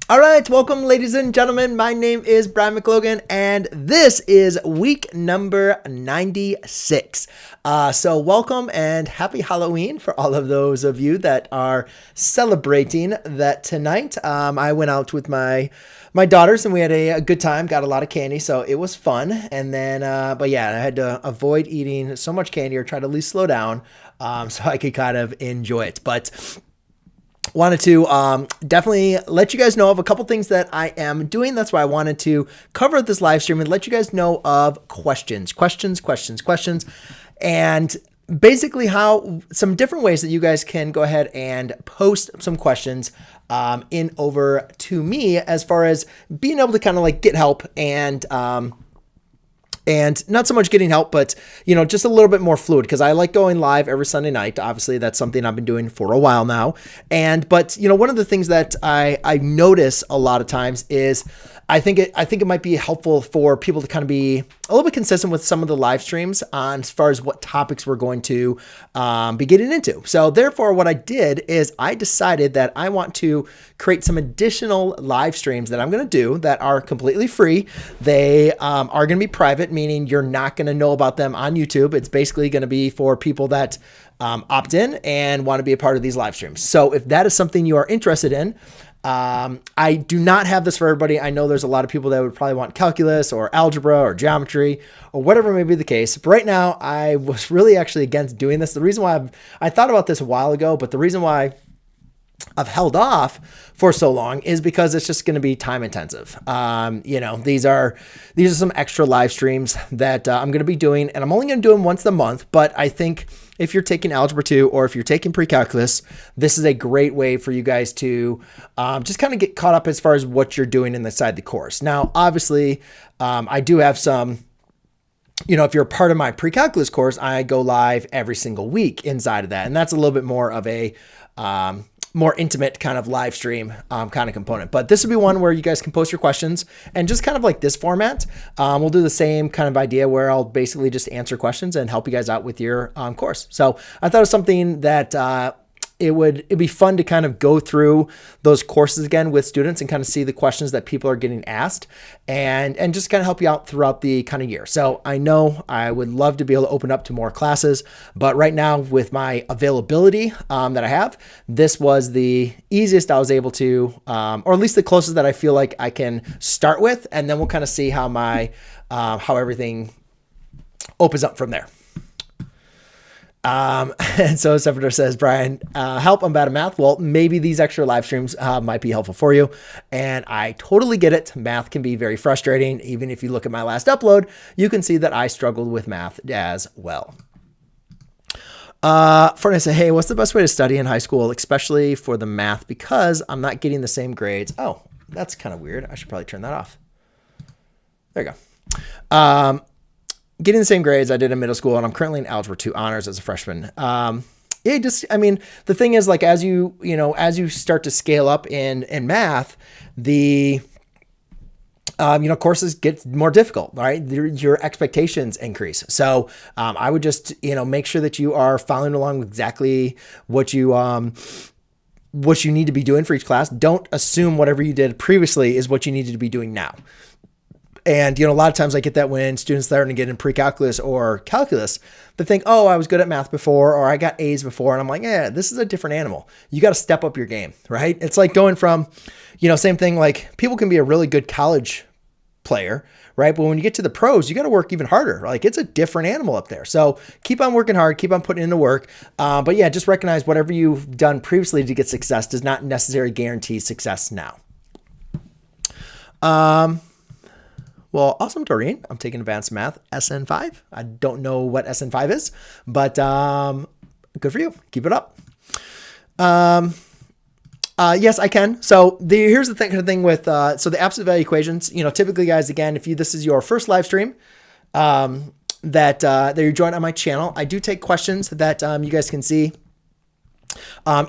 All right, welcome, ladies and gentlemen. My name is Brian McLogan, and this is week number 96. So welcome and happy Halloween for all of those of you that are celebrating that tonight. I went out with my daughters and we had a good time, got a lot of candy, so it was fun. And then, but yeah, I had to avoid eating so much candy or try to at least slow down so I could kind of enjoy it. But wanted to definitely let you guys know of a couple things that I am doing. That's why I wanted to cover this live stream and let you guys know of questions, and basically how some different ways that you guys can go ahead and post some questions in over to me as far as being able to kind of like get help and not so much getting help, but, you know, just a little bit more fluid because I like going live every Sunday night. Obviously, that's something I've been doing for a while now. But, you know, one of the things that I notice a lot of times is I think it might be helpful for people to kind of be a little bit consistent with some of the live streams on as far as what topics we're going to be getting into. So therefore, what I did is I decided that I want to create some additional live streams that I'm going to do that are completely free. They are going to be private, meaning you're not going to know about them on YouTube. It's basically going to be for people that opt in and want to be a part of these live streams. So if that is something you are interested in, I do not have this for everybody. I know there's a lot of people that would probably want calculus or algebra or geometry or whatever may be the case. But right now, I was really actually against doing this. The reason why I thought about this a while ago, but the reason why I've held off for so long is because it's just going to be time intensive. You know, these are some extra live streams that I'm going to be doing, and I'm only going to do them once a month. But I think if you're taking Algebra 2 or if you're taking pre-calculus, this is a great way for you guys to just kind of get caught up as far as what you're doing inside the course. Now, obviously, I do have some. You know, if you're a part of my pre-calculus course, I go live every single week inside of that, and that's a little bit more of a more intimate kind of live stream kind of component. But this will be one where you guys can post your questions and just kind of like this format. We'll do the same kind of idea where I'll basically just answer questions and help you guys out with your course. So I thought it was something that it'd be fun to kind of go through those courses again with students and kind of see the questions that people are getting asked and just kind of help you out throughout the kind of year. So I know I would love to be able to open up to more classes, but right now with my availability that I have, this was the easiest I was able to, or at least the closest that I feel like I can start with. And then we'll kind of see how how everything opens up from there. And so Sephiroth says, Brian, help, I'm bad at math. Well, maybe these extra live streams might be helpful for you. And I totally get it. Math can be very frustrating. Even if you look at my last upload, you can see that I struggled with math as well. Furnace said, hey, what's the best way to study in high school, especially for the math? Because I'm not getting the same grades. Oh, that's kind of weird. I should probably turn that off. There you go. Getting the same grades I did in middle school, and I'm currently in Algebra 2 honors as a freshman. I mean, the thing is, like, as you start to scale up in math, the courses get more difficult, right? Your expectations increase. So I would just, make sure that you are following along with exactly what you need to be doing for each class. Don't assume whatever you did previously is what you needed to be doing now. And, a lot of times I get that when students starting to get in pre-calculus or calculus, they think, oh, I was good at math before, or I got A's before. And I'm like, yeah, this is a different animal. You got to step up your game, right? It's like going from, same thing, like people can be a really good college player, right? But when you get to the pros, you got to work even harder. Like it's a different animal up there. So keep on working hard, keep on putting in the work. But yeah, just recognize whatever you've done previously to get success does not necessarily guarantee success now. Well, awesome, Doreen. I'm taking advanced math SN5. I don't know what SN5 is, but good for you. Keep it up. Yes, I can. So here's the thing with so the absolute value equations. Typically, guys, again, if this is your first live stream that you're joined on my channel, I do take questions that you guys can see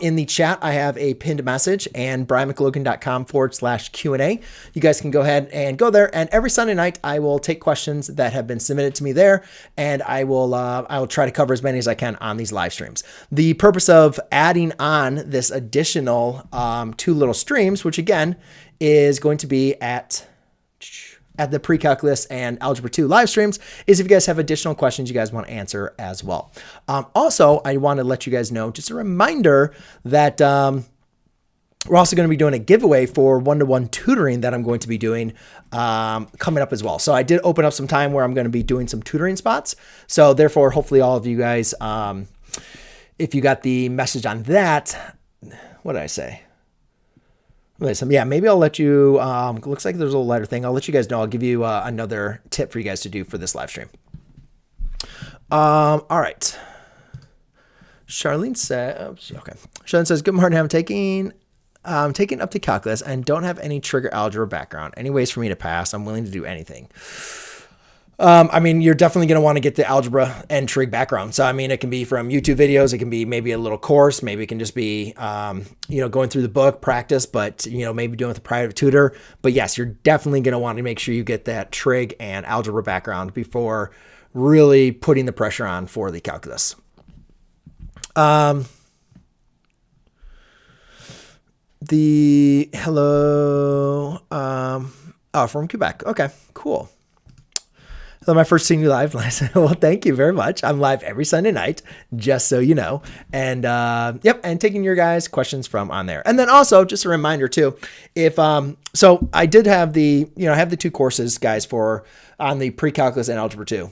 In the chat, I have a pinned message and brianmclogan.com/Q&A. You guys can go ahead and go there. And every Sunday night, I will take questions that have been submitted to me there, and I will try to cover as many as I can on these live streams. The purpose of adding on this additional 2 little streams, which again is going to be at the pre-calculus and algebra 2 live streams, is if you guys have additional questions you guys want to answer as well. Also, I want to let you guys know, just a reminder that we're also going to be doing a giveaway for one-to-one tutoring that I'm going to be doing coming up as well. So I did open up some time where I'm going to be doing some tutoring spots. So therefore, hopefully all of you guys, if you got the message on that, what did I say? Yeah, maybe I'll let you, looks like there's a little letter thing. I'll let you guys know. I'll give you another tip for you guys to do for this live stream. All right. Charlene says, okay. Charlene says, good morning. I'm taking up to calculus and don't have any trigger algebra background. Any ways for me to pass? I'm willing to do anything. I mean, you're definitely going to want to get the algebra and trig background. So, I mean, it can be from YouTube videos. It can be maybe a little course. Maybe it can just be, going through the book, practice, but, maybe doing with a private tutor. But yes, you're definitely going to want to make sure you get that trig and algebra background before really putting the pressure on for the calculus. Hello. From Quebec. Okay, cool. So my first seeing you live. Well, thank you very much. I'm live every Sunday night, just so you know. And and taking your guys' questions from on there. And then also just a reminder too, if so I did have the, I have the 2 courses, guys, on the pre-calculus and algebra 2.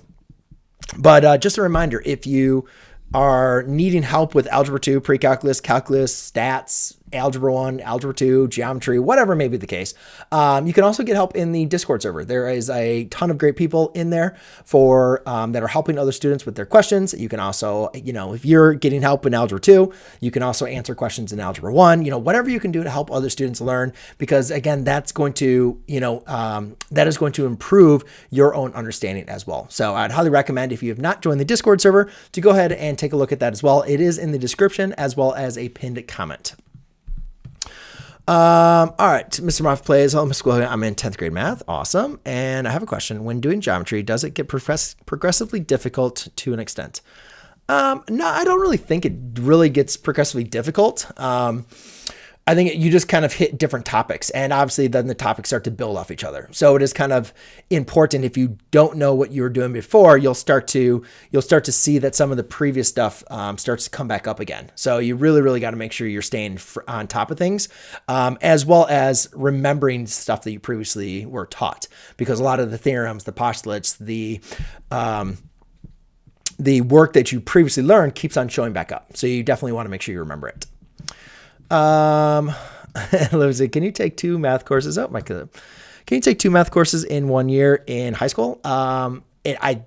But just a reminder, if you are needing help with algebra 2, pre-calculus, calculus, stats, algebra 1, algebra 2, geometry, whatever may be the case, you can also get help in the Discord server. There is a ton of great people in there that are helping other students with their questions. You can also, if you're getting help in algebra 2, you can also answer questions in algebra 1, whatever you can do to help other students learn, because again, that's going to, that is going to improve your own understanding as well. So I'd highly recommend, if you have not joined the Discord server, to go ahead and take a look at that as well. It is in the description as well as a pinned comment. All right. Mr. Moff plays. Hello, Mr. McLogan. I'm in 10th grade math. Awesome. And I have a question. When doing geometry, does it get progressively difficult to an extent? No, I don't really think it really gets progressively difficult. I think you just kind of hit different topics, and obviously then the topics start to build off each other. So it is kind of important, if you don't know what you were doing before, you'll start to see that some of the previous stuff starts to come back up again. So you really got to make sure you're staying on top of things, as well as remembering stuff that you previously were taught, because a lot of the theorems, the postulates, the work that you previously learned keeps on showing back up. So you definitely want to make sure you remember it. Lucy, can you take 2 math courses? Oh, my God. Can you take 2 math courses in 1 year in high school? I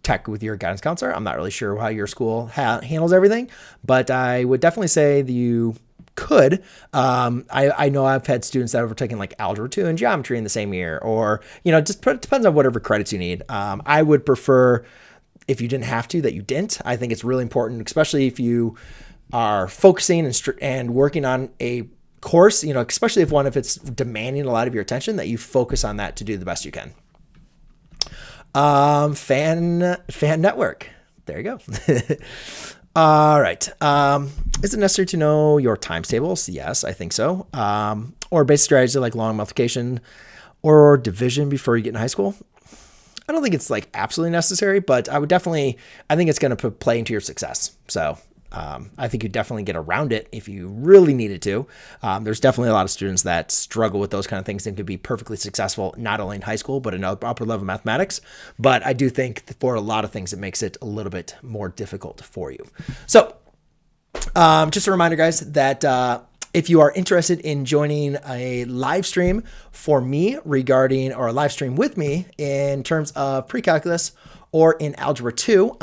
check with your guidance counselor. I'm not really sure how your school handles everything, but I would definitely say that you could. I know I've had students that have taken like algebra 2 and geometry in the same year, or, just depends on whatever credits you need. I would prefer, if you didn't have to, that you didn't. I think it's really important, especially if you are focusing and working on a course, especially if it's demanding a lot of your attention, that you focus on that to do the best you can. Fan network. There you go. All right. Is it necessary to know your times tables? Yes, I think so. Or basic strategy like long multiplication or division before you get in high school. I don't think it's like absolutely necessary, but I think it's going to play into your success. So I think you definitely get around it if you really needed to. There's definitely a lot of students that struggle with those kind of things and could be perfectly successful, not only in high school, but in upper level mathematics. But I do think for a lot of things, it makes it a little bit more difficult for you. So just a reminder, guys, that if you are interested in joining a live stream for me regarding, or a live stream with me in terms of pre-calculus or in algebra 2,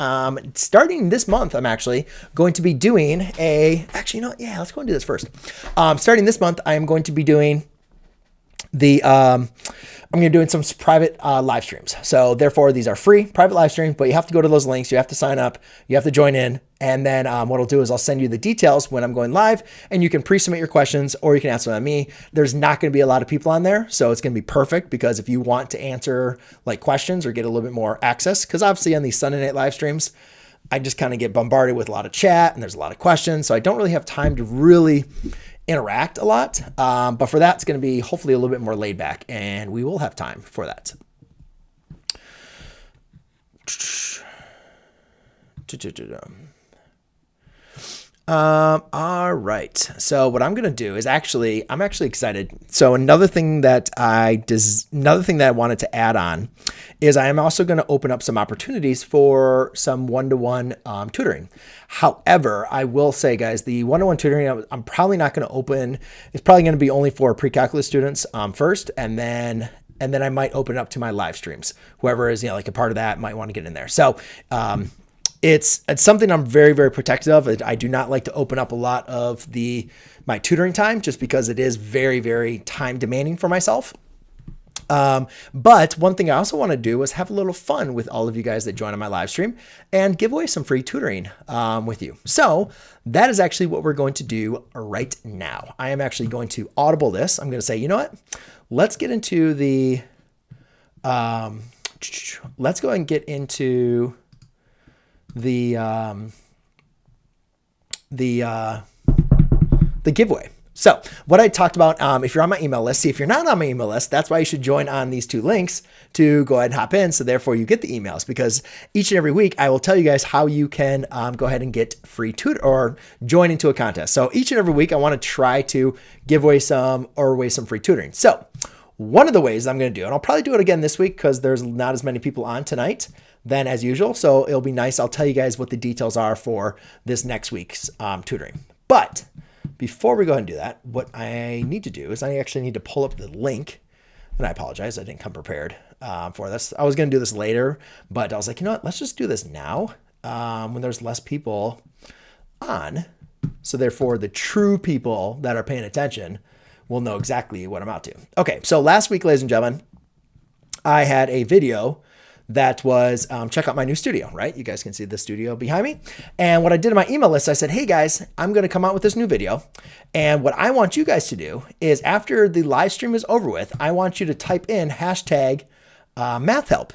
starting this month, I'm actually going to be doing let's go and do this first. Starting this month, I am going to be doing I'm going to be doing some private live streams. So therefore, these are free private live streams, but you have to go to those links. You have to sign up. You have to join in. And then what I'll do is I'll send you the details when I'm going live, and you can pre-submit your questions or you can ask them at me. There's not going to be a lot of people on there, so it's going to be perfect because if you want to answer like questions or get a little bit more access, because obviously on these Sunday night live streams, I just kind of get bombarded with a lot of chat and there's a lot of questions. So I don't really have time to really interact a lot. But for that, it's going to be hopefully a little bit more laid back, and we will have time for that. All right. So what I'm going to do is I'm actually excited. So another thing that I wanted to add on is I am also going to open up some opportunities for some one-to-one tutoring. However, I will say, guys, the one-to-one tutoring, I'm probably not going to open. It's probably going to be only for pre-calculus students first, and then I might open it up to my live streams. Whoever is, like a part of that might want to get in there. So, it's something I'm very, very protective of. I do not like to open up a lot of my tutoring time just because it is very, very time demanding for myself. But one thing I also want to do is have a little fun with all of you guys that join on my live stream and give away some free tutoring with you. So that is actually what we're going to do right now. I am actually going to audible this. I'm going to say, you know what? Let's get into let's go and get into the giveaway. So what I talked about, if you're on my email list, see if you're not on my email list, that's why you should join on these two links to go ahead and hop in. So therefore you get the emails, because each and every week I will tell you guys how you can go ahead and get free tutor or join into a contest. So each and every week I want to try to give away some free tutoring. So one of the ways I'm going to do, and I'll probably do it again this week because there's not as many people on tonight than as usual. So it'll be nice. I'll tell you guys what the details are for this next week's tutoring. But before we go ahead and do that, what I need to do is I actually need to pull up the link. And I apologize, I didn't come prepared for this. I was going to do this later, but I was like, you know what? Let's just do this now when there's less people on. So therefore, the true people that are paying attention will know exactly what I'm out to. Okay, so last week, ladies and gentlemen, I had a video that was check out my new studio, right? You guys can see the studio behind me. And what I did in my email list, I said, hey guys, I'm going to come out with this new video. And what I want you guys to do is after the live stream is over with, I want you to type in hashtag math help.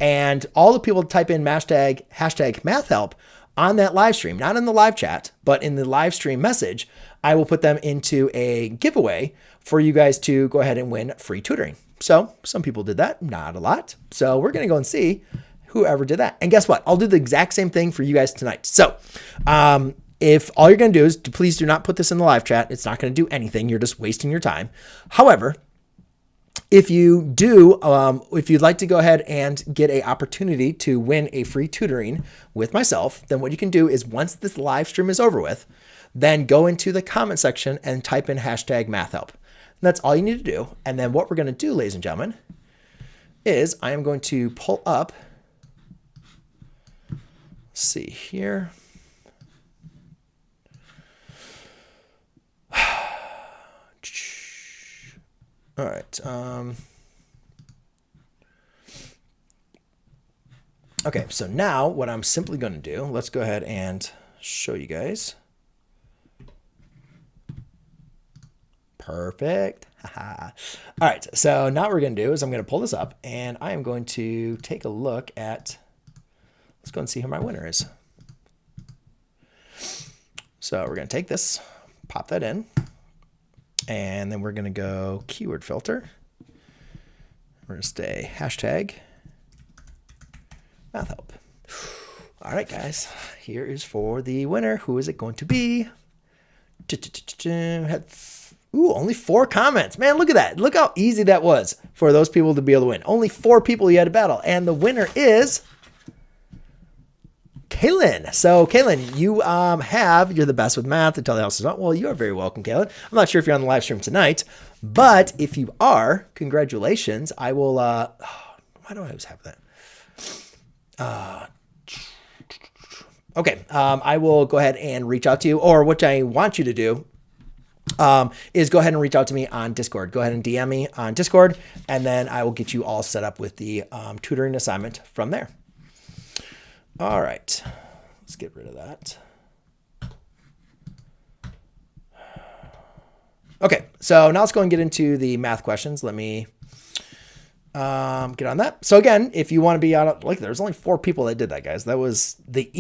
And all the people type in hashtag math help on that live stream, not in the live chat, but in the live stream message, I will put them into a giveaway for you guys to go ahead and win free tutoring. So some people did that, not a lot. So we're going to go and see whoever did that. And guess what? I'll do the exact same thing for you guys tonight. So if all you're going to do is please do not put this in the live chat. It's not going to do anything. You're just wasting your time. However, if you do, if you'd like to go ahead and get an opportunity to win a free tutoring with myself, then what you can do is once this live stream is over with, then go into the comment section and type in hashtag math help. That's all you need to do. And then what we're going to do, ladies and gentlemen, is I am going to pull up, let's see here. All right. Okay, so now what I'm simply going to do, let's go ahead and show you guys. Perfect. All right. So now what we're going to do is I'm going to pull this up and I am going to take a look at, let's go and see who my winner is. So we're going to take this, pop that in, and then we're going to go keyword filter. We're going to stay hashtag math help. All right, guys, here is for the winner. Who is it going to be? Ooh, only 4 comments. Man, look at that. Look how easy that was for those people to be able to win. Only 4 people you had to battle. And the winner is Kaylin. So, Kaylin, you're the best with math. To tell the house is not. Well, you are very welcome, Kaylin. I'm not sure if you're on the live stream tonight, but if you are, congratulations. I will, why do I always have that? Okay, I will go ahead and reach out to you, or what I want you to do is go ahead and reach out to me on Discord. Go ahead and DM me on Discord, and then I will get you all set up with the tutoring assignment from there. All right, let's get rid of that. Okay, so now let's go and get into the math questions. Let me get on that. So again, if you want to be on, like, there's only 4 people that did that, guys. That was the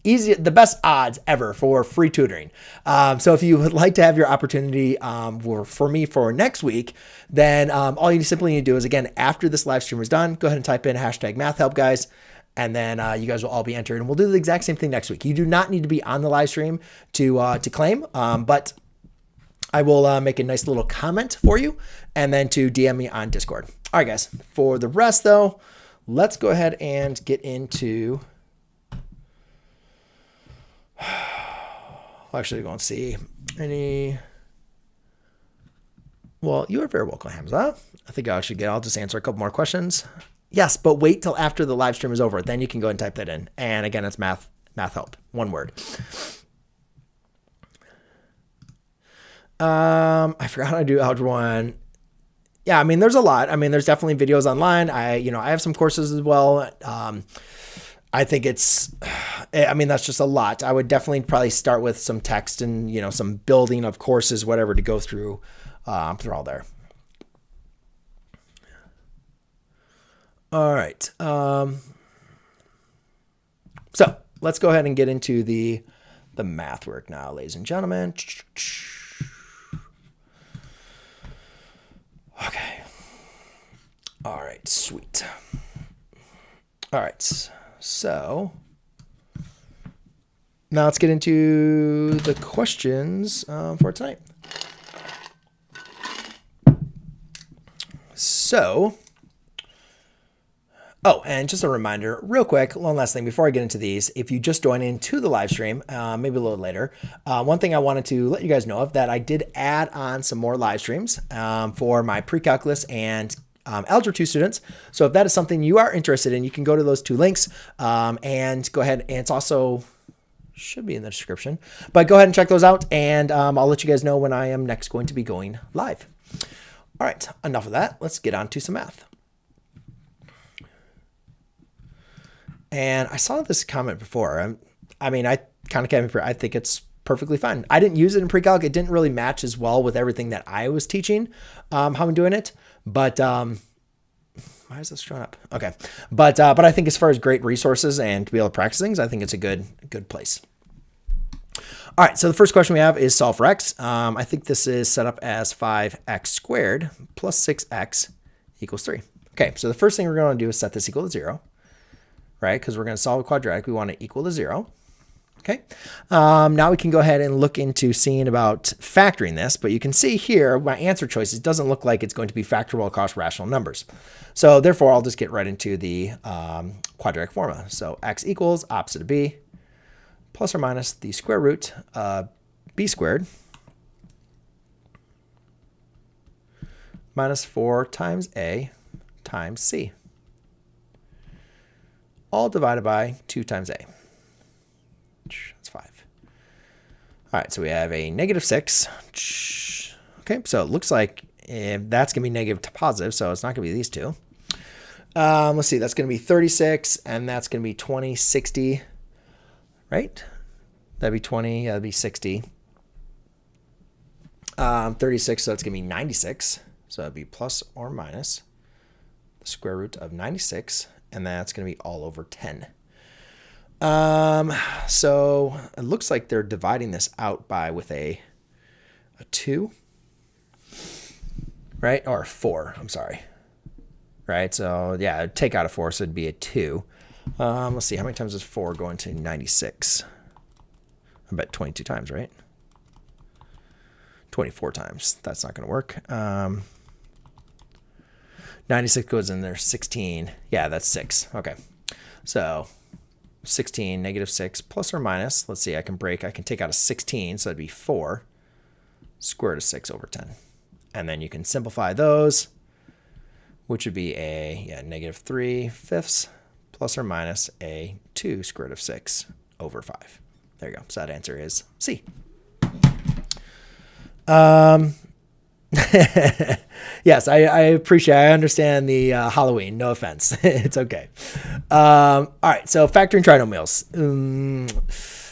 the best odds ever for free tutoring. So if you would like to have your opportunity for me for next week, then all you simply need to do is, again, after this live stream is done, go ahead and type in #mathhelp, guys. And then you guys will all be entered, and we'll do the exact same thing next week. You do not need to be on the live stream to claim, but I will make a nice little comment for you, and then to DM me on Discord. All right, guys. For the rest, though, let's go ahead and get into... I'll actually go and see any... Well, you are very welcome, Hamza. I think I'll just answer a couple more questions. Yes, but wait till after the live stream is over. Then you can go and type that in. And again, it's math help. One word. I forgot how to do Algebra 1. Yeah, I mean, there's a lot. I mean, there's definitely videos online. I have some courses as well. I think that's just a lot. I would definitely probably start with some text and, some building of courses, whatever, to go through all there. All right. So let's go ahead and get into the math work now, ladies and gentlemen. Okay. All right. Sweet. All right. So now let's get into the questions for tonight. So, and just a reminder, real quick, one last thing before I get into these. If you just join into the live stream, maybe a little later, one thing I wanted to let you guys know of that I did add on some more live streams for my pre-calculus and Algebra 2 students. So if that is something you are interested in, you can go to those 2 links and go ahead. And it's also should be in the description, but go ahead and check those out. And I'll let you guys know when I am next going to be going live. All right, enough of that. Let's get on to some math. And I saw this comment before. I think it's perfectly fine. I didn't use it in pre-calc. It didn't really match as well with everything that I was teaching, how I'm doing it. But why is this showing up? Okay. But I think as far as great resources and to be able to practice things, I think it's a good place. All right. So the first question we have is solve for x. I think this is set up as 5x squared plus 6x equals 3. Okay. So the first thing we're going to do is set this equal to 0, right? Because we're going to solve a quadratic. We want it equal to 0. Okay. Now we can go ahead and look into seeing about factoring this, but you can see here, my answer choices doesn't look like it's going to be factorable across rational numbers. So therefore, I'll just get right into the quadratic formula. So x equals opposite of b plus or minus the square root of b squared minus 4 times a times c, all divided by 2 times a. That's 5. All right, so we have a negative 6. Okay, so it looks like that's going to be negative to positive, so it's not going to be these two. Let's see, that's going to be 36, and that's going to be 20, 60, right? That'd be 20, that'd be 60. 36, so that's going to be 96. So that'd be plus or minus the square root of 96, and that's going to be all over 10. So it looks like they're dividing this out with a 2, right? Or a 4, I'm sorry. Right? So yeah, take out a 4, so it'd be a 2. Let's see, how many times does 4 go into 96? I bet 22 times, right? 24 times. That's not going to work. 96 goes in there, 16. Yeah, that's 6. Okay. So 16, negative 6, plus or minus. Let's see, I can take out a 16, so that'd be 4 square root of 6 over 10. And then you can simplify those, which would be negative 3/5 plus or minus a 2 square root of 6 over 5. There you go. So that answer is C. Yes, I appreciate, I understand the Halloween. No offense. It's okay. All right, so factoring trinomials.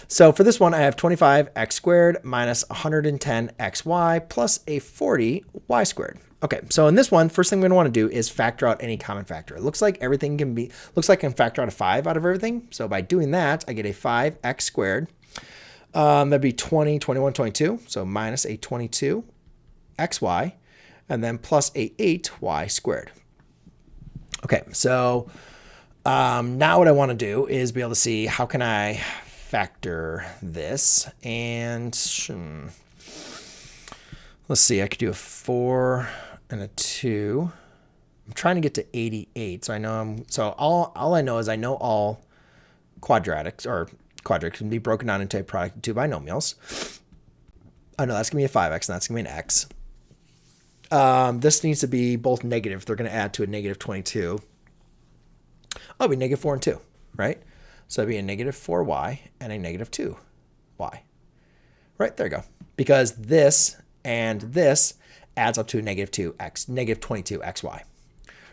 So for this one, I have 25x squared minus 110xy plus a 40y squared. Okay, so in this one, first thing we're going to want to do is factor out any common factor. It looks like everything can be, looks like I can factor out a 5 out of everything. So by doing that, I get a 5x squared. That'd be 20, 21, 22. So minus a 22xy, and then plus a 8y squared. Okay, so now what I want to do is be able to see how can I factor this. And let's see, I could do a 4 and a 2. I'm trying to get to 88. So I know all I know is I know all quadratics can be broken down into a product of two binomials. I know that's going to be a 5x and that's going to be an x. This needs to be both negative. They're going to add to a negative 22. Oh, it'll be negative 4 and 2, right? So it'd be a negative 4y and a negative 2y. Right, there you go. Because this and this adds up to a negative 2x, negative 22xy,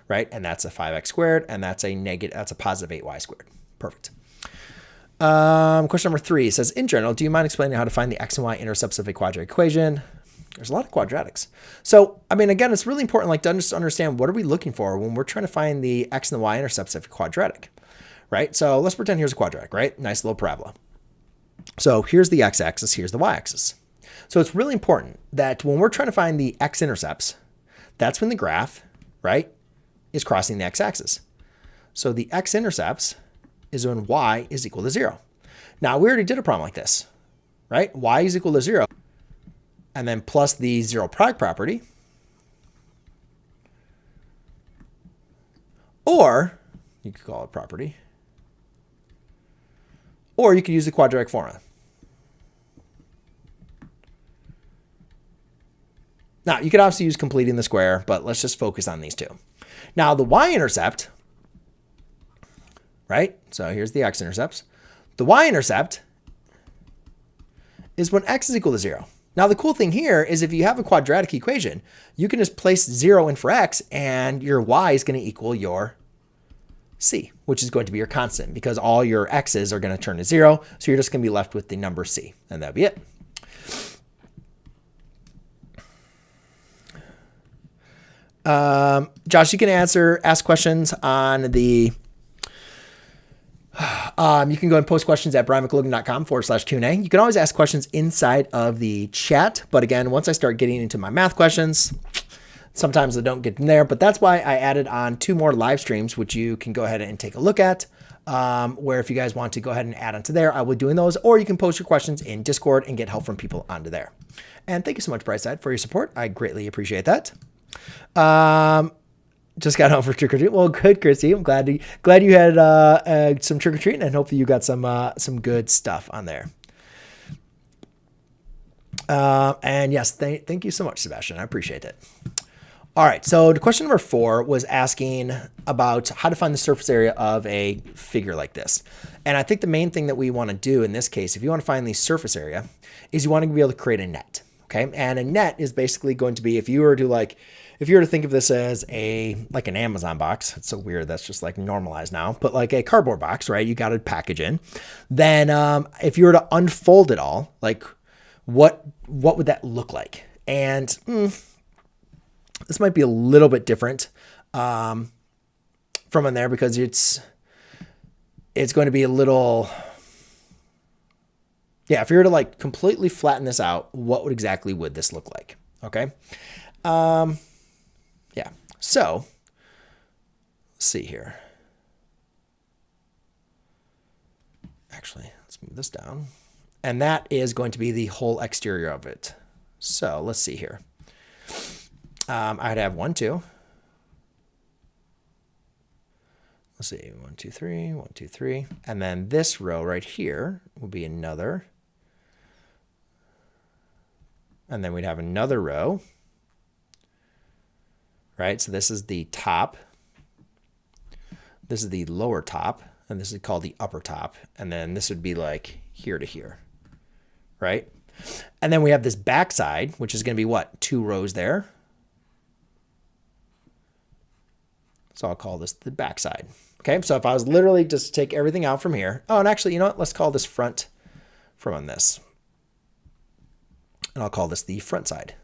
right? And that's a 5x squared, and that's a positive 8y squared. Perfect. Question number 3 says, in general, do you mind explaining how to find the x and y intercepts of a quadratic equation? There's a lot of quadratics. So, I mean, again, it's really important, like, to just understand what are we looking for when we're trying to find the x and the y intercepts of a quadratic, right? So let's pretend here's a quadratic, right? Nice little parabola. So here's the x-axis, here's the y-axis. So it's really important that when we're trying to find the x-intercepts, that's when the graph, right, is crossing the x-axis. So the x-intercepts is when y is equal to 0. Now, we already did a problem like this, right? Y is equal to 0, and then plus the 0 product property. Or, you could call it property. Or you could use the quadratic formula. Now, you could obviously use completing the square, but let's just focus on these two. Now, the y-intercept, right? So here's the x-intercepts. The y-intercept is when x is equal to 0. Now, the cool thing here is if you have a quadratic equation, you can just place 0 in for x, and your y is going to equal your c, which is going to be your constant, because all your x's are going to turn to 0. So you're just going to be left with the number c, and that'll be it. Josh, you can ask questions on the, you can go and post questions at brianmclogan.com/Q&A. You can always ask questions inside of the chat. But again, once I start getting into my math questions, sometimes I don't get in there, but that's why I added on 2 more live streams, which you can go ahead and take a look at, where if you guys want to go ahead and add onto there, I will be doing those, or you can post your questions in Discord and get help from people onto there. And thank you so much, Brightside, for your support. I greatly appreciate that. Just got home for trick or treat. Well, good, Chrissy. I'm glad you had some trick or treating, and hopefully you got some good stuff on there. And yes, thank you so much, Sebastian. I appreciate it. All right. So the question number 4 was asking about how to find the surface area of a figure like this. And I think the main thing that we want to do in this case, if you want to find the surface area, is you want to be able to create a net. Okay. And a net is basically going to be, if you were to think of this as like an Amazon box, it's so weird. That's just like normalized now, but like a cardboard box, right? You got to package in. Then, if you were to unfold it all, like what would that look like? And, this might be a little bit different from in there, because it's going to be a little, yeah, if you were to like completely flatten this out, what would this look like? Okay. Yeah. So let's see here. Actually, let's move this down. And that is going to be the whole exterior of it. So let's see here. I'd have 1, 2. Let's see, 1, 2, 3, 1, 2, 3. And then this row right here will be another. And then we'd have another row. Right? So this is the top. This is the lower top. And this is called the upper top. And then this would be like here to here. Right? And then we have this backside, which is going to be what? 2 rows there. So I'll call this the backside. Okay, so if I was literally just to take everything out from here. Oh, and actually, you know what? Let's call this front from on this. And I'll call this the front side.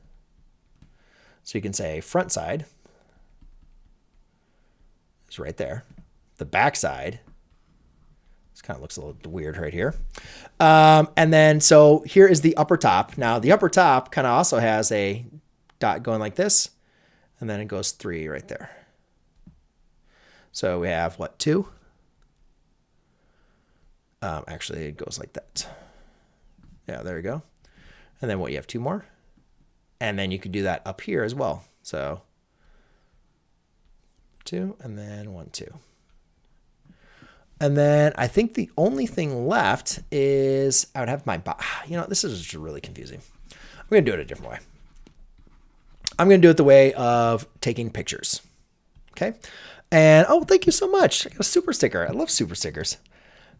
So you can say front side is right there. The back side, this kind of looks a little weird right here. And then, so here is the upper top. Now the upper top kind of also has a dot going like this, and then it goes 3 right there. So we have what, 2? Actually, it goes like that. Yeah, there you go. And then what, you have 2 more? And then you could do that up here as well. So 2 and then 1, 2. And then I think the only thing left is I would have my, you know, this is just really confusing. I'm going to do it a different way. I'm going to do it the way of taking pictures. Okay. And, oh, thank you so much. I got a super sticker. I love super stickers.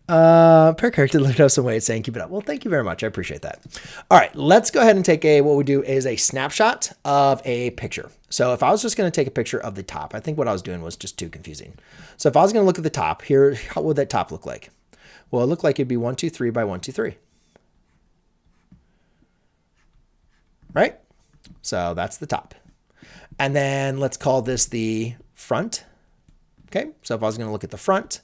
Pair character lifted up some weight saying keep it up. Well, thank you very much. I appreciate that. All right, let's go ahead and take what we do is a snapshot of a picture. So if I was just going to take a picture of the top, I think what I was doing was just too confusing. So if I was going to look at the top here, how would that top look like? Well, it looked like it'd be 1, 2, 3 by 1, 2, 3. Right? So that's the top. And then let's call this the front. Okay, so if I was going to look at the front,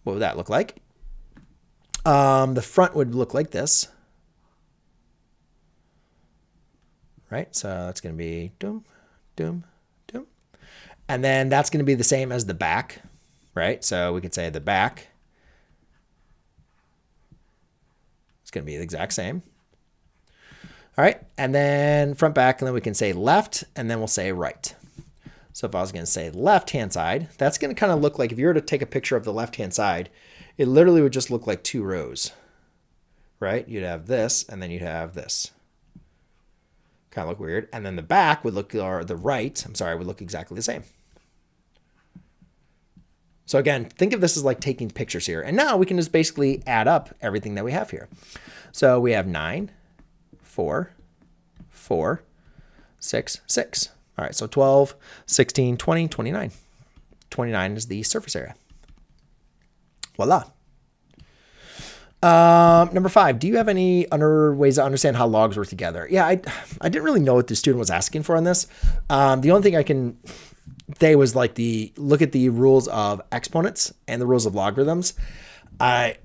what would that look like? The front would look like this. Right? So that's going to be doom, doom, doom. And then that's going to be the same as the back. Right? So we could say the back. It's going to be the exact same. All right. And then front, back, and then we can say left, and then we'll say right. So if I was going to say left-hand side, that's going to kind of look like if you were to take a picture of the left-hand side, it literally would just look like 2 rows, right? You'd have this, and then you'd have this. Kind of look weird. And then the back would look, or the right, I'm sorry, would look exactly the same. So again, think of this as like taking pictures here. And now we can just basically add up everything that we have here. So we have 9, 4, 4, 6, 6. All right, so 12, 16, 20, 29. 29 is the surface area. Voila. Number 5, do you have any other ways to understand how logs work together? Yeah, I didn't really know what the student was asking for on this. The only thing I can say was like look at the rules of exponents and the rules of logarithms. I'm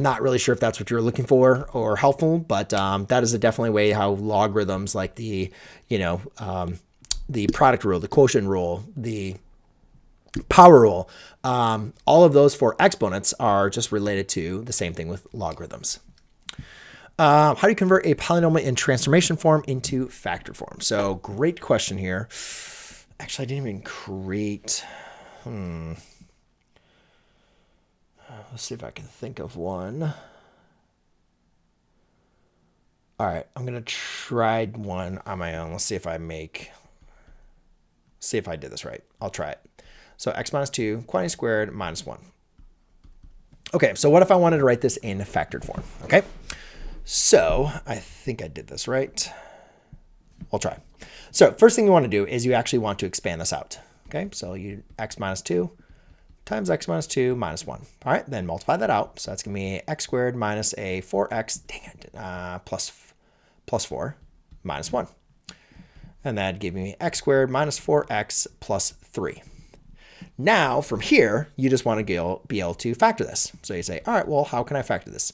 not really sure if that's what you're looking for or helpful, but that is definitely a way how logarithms, like the product rule, the quotient rule, the power rule, all of those for exponents are just related to the same thing with logarithms. How do you convert a polynomial in transformation form into factor form? So great question here. Actually, I didn't even create. Let's see if I can think of one. All right, I'm going to try one on my own. Let's see if I did this right. I'll try it. So x minus 2, quantity squared, minus 1. Okay, so what if I wanted to write this in factored form? Okay, so I think I did this right. I'll try. So first thing you want to do is you actually want to expand this out. Okay, so you x minus 2 times x minus 2 minus 1. All right, then multiply that out. So that's going to be x squared minus a 4x, dang it, plus 4 minus 1. And that gave me x squared minus 4x plus 3. Now, from here, you just want to be able to factor this. So you say, all right, well, how can I factor this?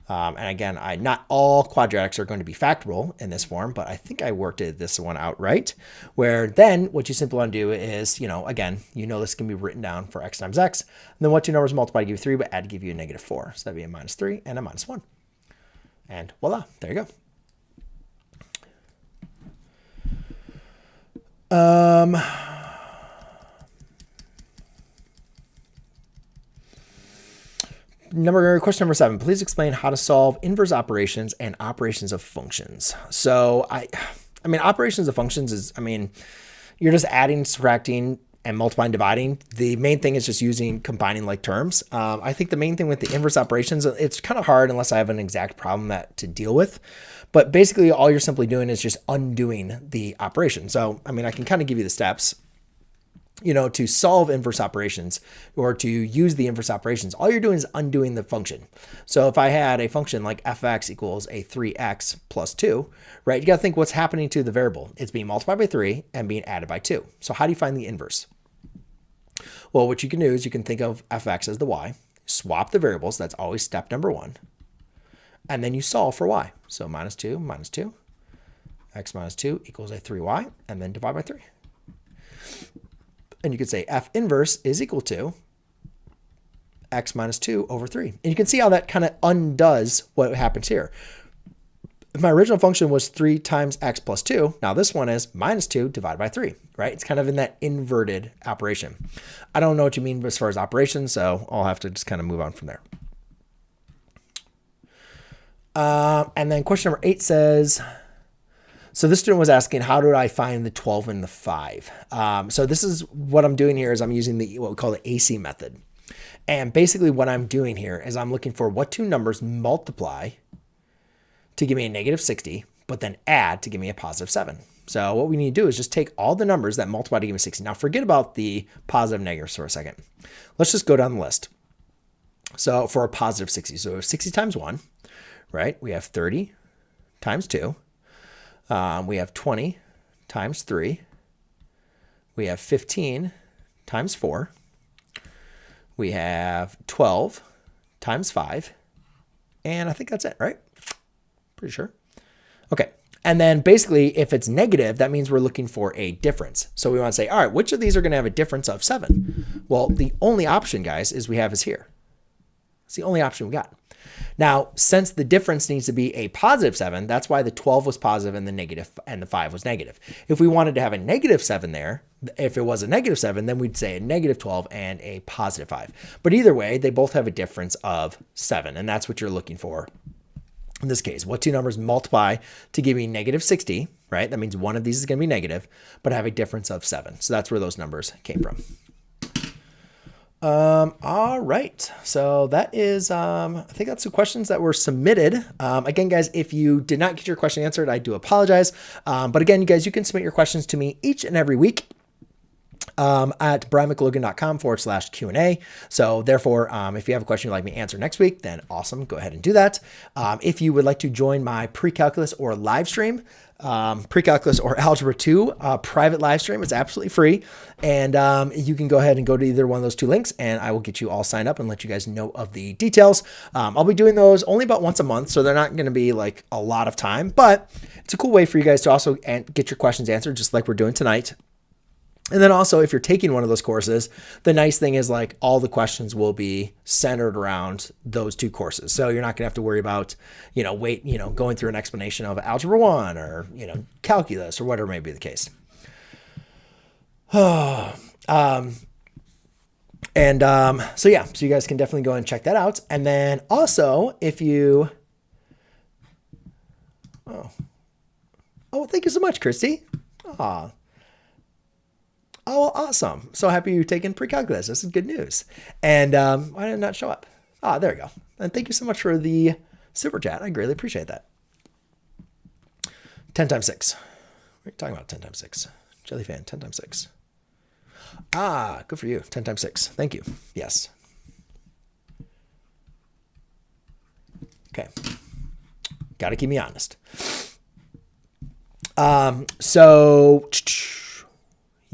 And again, not all quadratics are going to be factorable in this form, but I think I worked this one out right, where then what you simply want to do is, again, this can be written down for x times x, and then what 2 numbers multiply to give you 3, but add to give you a negative 4. So that'd be a minus 3 and a minus 1. And voila, there you go. Question number 7, please explain how to solve inverse operations and operations of functions. So I mean, operations of functions is, you're just adding, subtracting and multiplying, dividing, the main thing is just using combining like terms. I think the main thing with the inverse operations, it's kind of hard unless I have an exact problem to deal with. But basically, all you're simply doing is just undoing the operation. So, I mean, I can kind of give you the steps. To solve inverse operations or to use the inverse operations, all you're doing is undoing the function. So if I had a function like fx equals a 3x plus 2, right, you got to think what's happening to the variable. It's being multiplied by 3 and being added by 2. So how do you find the inverse? Well, what you can do is you can think of fx as the y, swap the variables. That's always step number 1. And then you solve for y. So minus 2, x minus 2 equals a 3y, and then divide by 3. And you could say f inverse is equal to x minus 2 over 3. And you can see how that kind of undoes what happens here. If my original function was 3 times x plus 2, now this one is minus 2 divided by 3, right? It's kind of in that inverted operation. I don't know what you mean as far as operations, so I'll have to just kind of move on from there. And then question number 8 says... So this student was asking, how do I find the 12 and the 5? So this is what I'm doing here is I'm using what we call the AC method. And basically what I'm doing here is I'm looking for what two numbers multiply to give me a negative 60, but then add to give me a positive 7. So what we need to do is just take all the numbers that multiply to give me 60. Now forget about the positive negatives for a second. Let's just go down the list. So for a positive 60, so 60 times 1, right? We have 30 times 2. We have 20 times 3. We have 15 times 4. We have 12 times 5. And I think that's it, right? Pretty sure. Okay. And then basically, if it's negative, that means we're looking for a difference. So we want to say, all right, which of these are going to have a difference of 7? Well, the only option, guys, is here. It's the only option we got. Now, since the difference needs to be a positive 7, that's why the 12 was positive and the 5 was negative. If we wanted to have a negative 7 there, if it was a negative 7, then we'd say a negative 12 and a positive 5. But either way, they both have a difference of 7, and that's what you're looking for in this case. What two numbers multiply to give me negative 60, right? That means one of these is going to be negative, but have a difference of 7. So that's where those numbers came from. All right. So that is, I think that's the questions that were submitted. Again, guys, if you did not get your question answered, I do apologize. But again, you guys, you can submit your questions to me each and every week. At brianmclogan.com/Q&A. So therefore, if you have a question you'd like me to answer next week, then awesome. Go ahead and do that. If you would like to join my pre-calculus or live stream, pre-calculus or algebra 2 private live stream, it's absolutely free. And you can go ahead and go to either one of those two links and I will get you all signed up and let you guys know of the details. I'll be doing those only about once a month, so they're not going to be like a lot of time, but it's a cool way for you guys to also get your questions answered, just like we're doing tonight. And then also, if you're taking one of those courses, the nice thing is like all the questions will be centered around those two courses. So you're not gonna have to worry about, going through an explanation of Algebra 1 or, calculus or whatever may be the case. So you guys can definitely go and check that out. And then also, if you, thank you so much, Christy. Oh, awesome. So happy you're taking pre-calculus. This is good news. And why did it not show up? There we go. And thank you so much for the super chat. I greatly appreciate that. 10 times 6. What are you talking about 10 times 6? Jellyfan, 10 times 6. Good for you. 10 times 6. Thank you. Yes. Okay. Got to keep me honest.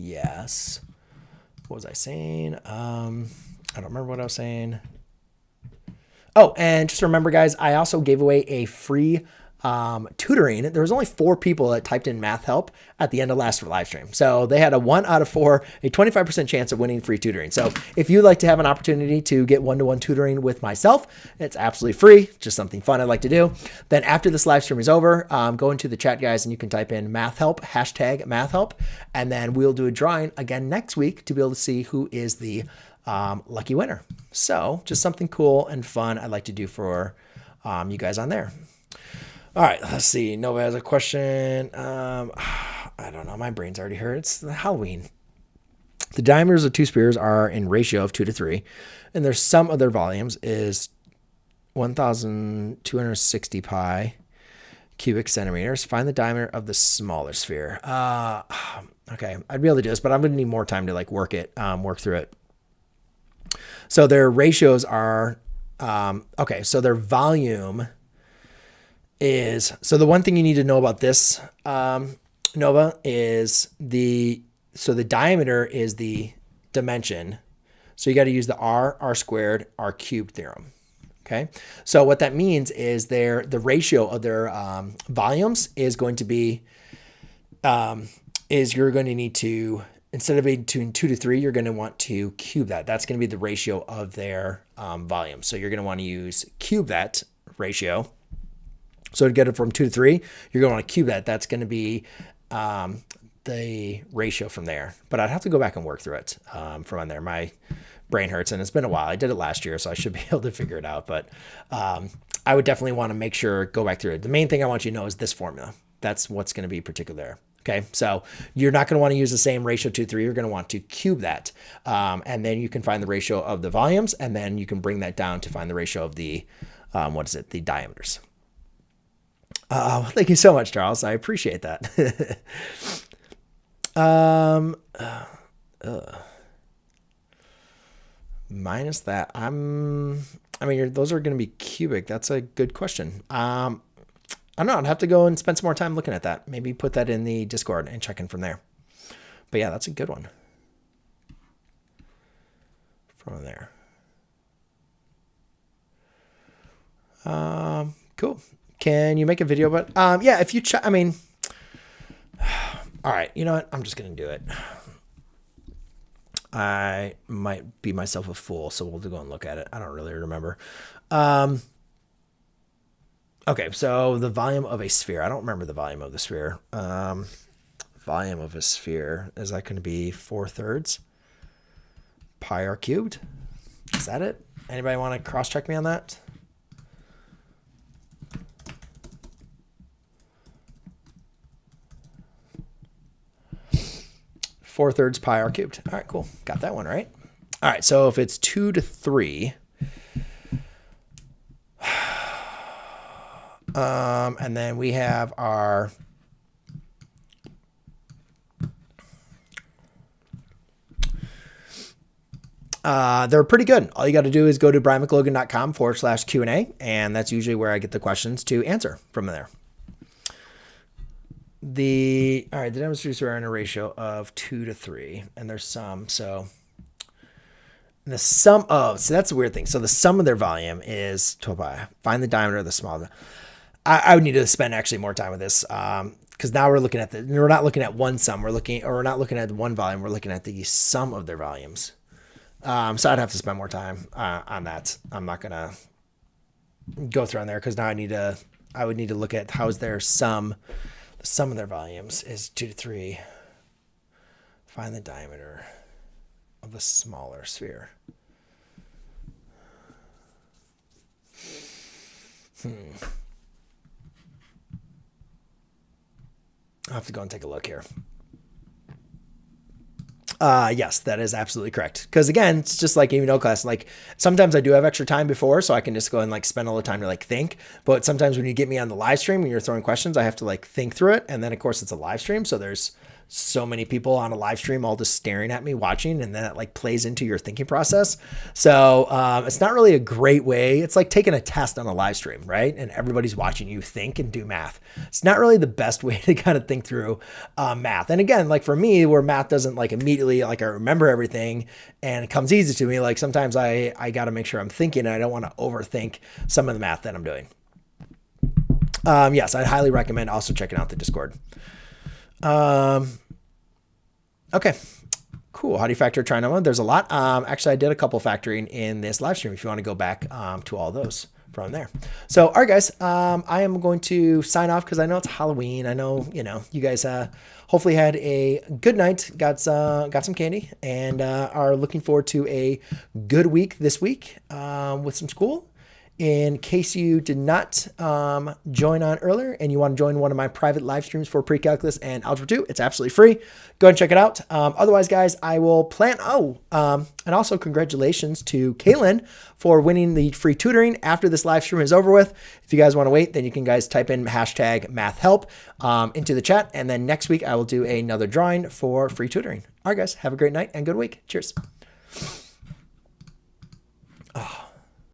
Yes. What was I saying? I don't remember what I was saying. Oh, and just remember, guys, I also gave away a free tutoring. There was only 4 people that typed in math help at the end of last live stream. So they had a 1 out of 4, a 25% chance of winning free tutoring. So if you'd like to have an opportunity to get one-to-one tutoring with myself, it's absolutely free. Just something fun I'd like to do. Then after this live stream is over, go into the chat, guys, and you can type in math help, hashtag math help. And then we'll do a drawing again next week to be able to see who is the lucky winner. So just something cool and fun I'd like to do for you guys on there. All right, let's see. Nova has a question. I don't know. My brain's already hurt. It's Halloween. The diameters of two spheres are in ratio of 2 to 3, and their sum of their volumes is 1,260 pi cubic centimeters. Find the diameter of the smaller sphere. Okay, I'd be able to do this, but I'm going to need more time to like work through it. So their ratios are, okay, so their volume is, so the one thing you need to know about this, Nova, is the diameter is the dimension. So you got to use the r squared, r cubed theorem. Okay. So what that means is the ratio of their volumes is going to be, you're going to need to, instead of being between 2 to 3, you're going to want to cube that. That's going to be the ratio of their volume. So you're going to want to use cube that ratio. So to get it from 2 to 3, you're going to want to cube that. That's going to be the ratio from there. But I'd have to go back and work through it from on there. My brain hurts, and it's been a while. I did it last year, so I should be able to figure it out. But I would definitely want to make sure, go back through it. The main thing I want you to know is this formula. That's what's going to be particular there. Okay, so you're not going to want to use the same ratio 2 to 3. You're going to want to cube that. And then you can find the ratio of the volumes, and then you can bring that down to find the ratio of the, the diameters. Thank you so much, Charles. I appreciate that. Minus that, I mean, those are going to be cubic. That's a good question. I don't know. I'd have to go and spend some more time looking at that. Maybe put that in the Discord and check in from there. But yeah, that's a good one. From there. Cool. Can you make a video about, yeah, if you check, I mean, all right, you know what? I'm just going to do it. I might be myself a fool, so we'll go and look at it. I don't really remember. Okay, so the volume of a sphere. I don't remember the volume of the sphere. Volume of a sphere, is that going to be 4/3 pi r cubed? Is that it? Anybody want to cross-check me on that? Four-thirds pi r cubed. All right, cool. Got that one right. All right, so if it's 2 to 3, and then we have our they're pretty good. All you got to do is go to brianmclogan.com/Q&A, and that's usually where I get the questions to answer from there. All right, the demonstrators are in a ratio of 2 to 3, and there's some, so the sum of, so that's a weird thing. So the sum of their volume is 12 pi. Find the diameter of the small. I would need to spend actually more time with this, because now we're not looking at one sum. We're not looking at one volume. We're looking at the sum of their volumes. So I'd have to spend more time on that. I'm not gonna go through on there because now I would need to look at how's their sum. The sum of their volumes is 2 to 3. Find the diameter of the smaller sphere. I'll have to go and take a look here. Yes, that is absolutely correct. Because again, it's just like class. Like sometimes I do have extra time before, so I can just go and like spend all the time to like think. But sometimes when you get me on the live stream, when you're throwing questions, I have to like think through it. And then of course it's a live stream, so there's so many people on a live stream all just staring at me watching, and then it like plays into your thinking process. So it's not really a great way. It's like taking a test on a live stream, right? And everybody's watching you think and do math. It's not really the best way to kind of think through math. And again, like for me, where math doesn't like immediately, like I remember everything and it comes easy to me. Like sometimes I got to make sure I'm thinking, and I don't want to overthink some of the math that I'm doing. Yes, I'd highly recommend also checking out the Discord. Okay, cool. How do you factor trinomial? There's a lot. Actually, I did a couple factoring in this live stream if you want to go back to all those from there. So, all right, guys, I am going to sign off because I know it's Halloween. I know, you guys hopefully had a good night, got some candy, and are looking forward to a good week this week with some school. in case you did not join on earlier and you want to join one of my private live streams for pre-calculus and algebra 2, it's absolutely free. Go ahead and check it out. Otherwise, guys, I will plan. And also congratulations to Kaylin for winning the free tutoring after this live stream is over with. If you guys want to wait, then you can guys type in hashtag mathhelp into the chat. And then next week, I will do another drawing for free tutoring. All right, guys, have a great night and good week. Cheers.